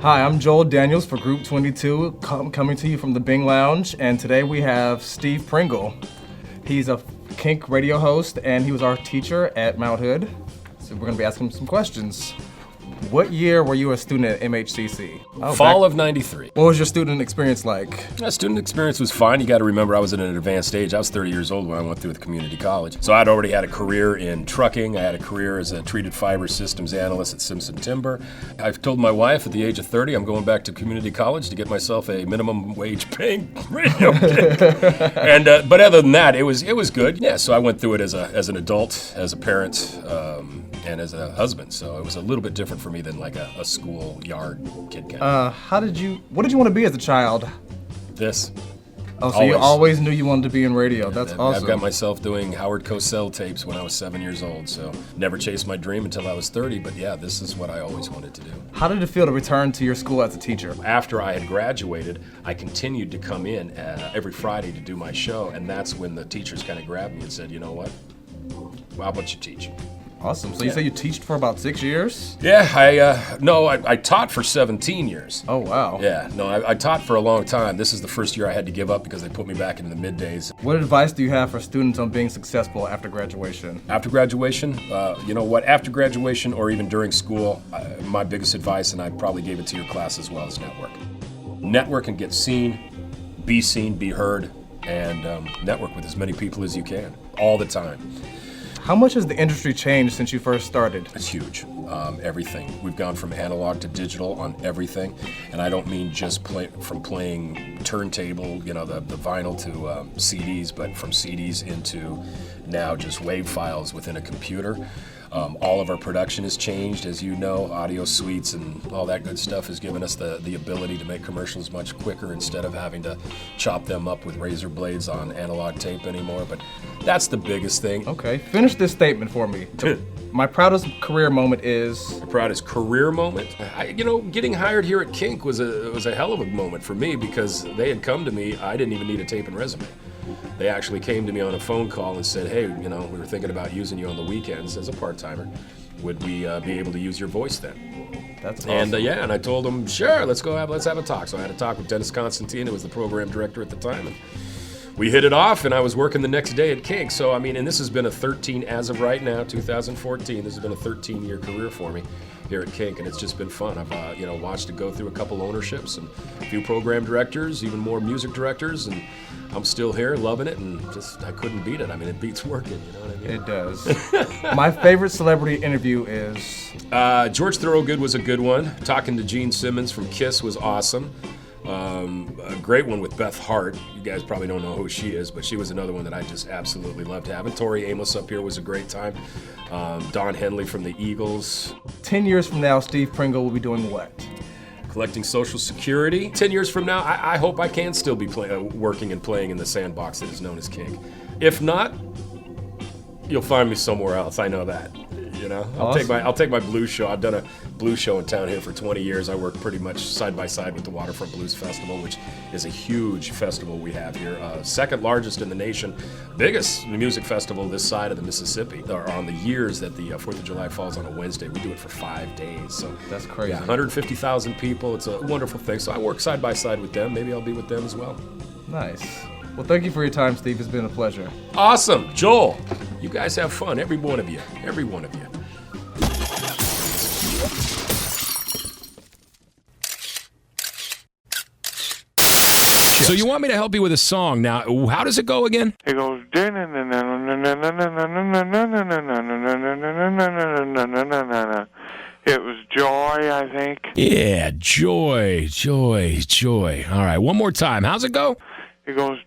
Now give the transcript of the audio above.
Hi, I'm Joel Daniels for Group 22, coming to you from the Bing Lounge, and today we have Steve Pringle. He's a kink radio host, and he was our teacher at Mount Hood, so we're gonna be asking him some questions. What year were you a student at MHCC? Fall of '93. What was your student experience like? Student experience was fine. You got to remember, I was at an advanced age. I was 30 years old when I went through the community college. So I'd already had a career in trucking. I had a career as a treated fiber systems analyst at Simpson Timber. I've told my wife at the age of 30 I'm going back to community college to get myself a minimum wage paying radio gig. But other than that, it was good. Yeah, so I went through it as an adult, as a parent, and as a husband. So it was a little bit different for me than like a school yard kid kind of. What did you want to be as a child? This. Oh, so you always knew you wanted to be in radio. That's awesome. I've got myself doing Howard Cosell tapes when I was 7 years old, so never chased my dream until I was 30, but yeah, this is what I always wanted to do. How did it feel to return to your school as a teacher? After I had graduated, I continued to come in every Friday to do my show, and that's when the teachers kind of grabbed me and said, you know what, how about you teach? Awesome. So you say you taught for about 6 years? Yeah, I taught for 17 years. Oh, wow. Yeah, no, I taught for a long time. This is the first year I had to give up because they put me back in the middays. What advice do you have for students on being successful after graduation? After graduation, you know what, after graduation or even during school, my biggest advice, and I probably gave it to your class as well, is network. Network and get seen, be heard, and network with as many people as you can, all the time. How much has the industry changed since you first started? It's huge. Everything. We've gone from analog to digital on everything, and I don't mean just from playing turntable, you know, the vinyl to CDs, but from CDs into now just WAV files within a computer. All of our production has changed, as you know. Audio suites and all that good stuff has given us the ability to make commercials much quicker instead of having to chop them up with razor blades on analog tape anymore. But that's the biggest thing. Okay, finish this statement for me. My proudest career moment is... My proudest career moment? Getting hired here at Kink was a hell of a moment for me because they had come to me. I didn't even need a tape and resume. They actually came to me on a phone call and said, hey, we were thinking about using you on the weekends as a part-timer. Would we be able to use your voice then? That's awesome. And I told them, sure, let's have a talk. So I had a talk with Dennis Constantine, who was the program director at the time. And we hit it off, and I was working the next day at Kink. So, and this has been as of right now, 2014, this has been a 13-year career for me here at Kink, and it's just been fun. I've watched it go through a couple ownerships and a few program directors, even more music directors, and I'm still here loving it, and I couldn't beat it. It beats working, you know what I mean? It does. My favorite celebrity interview is? George Thorogood was a good one. Talking to Gene Simmons from Kiss was awesome. A great one with Beth Hart. You guys probably don't know who she is, but she was another one that I just absolutely loved having. Tori Amos up here was a great time. Don Henley from the Eagles. 10 years from now, Steve Pringle will be doing what? Collecting Social Security. 10 years from now, I hope I can still be working and playing in the sandbox that is known as Kink. If not, you'll find me somewhere else. I know that. Awesome. I'll take my blues show. I've done a blues show in town here for 20 years. I work pretty much side by side with the Waterfront Blues Festival, which is a huge festival we have here. Second largest in the nation, biggest music festival this side of the Mississippi. On the years that the 4th of July falls on a Wednesday, we do it for 5 days. So that's crazy. Yeah, 150,000 people. It's a wonderful thing. So I work side by side with them. Maybe I'll be with them as well. Nice. Well, thank you for your time, Steve. It's been a pleasure. Awesome. Joel, you guys have fun. Every one of you. Every one of you. So you want me to help you with a song. Now, how does it go again? It goes... It was Joy, I think. Yeah, Joy. All right, one more time. How's it go? It goes...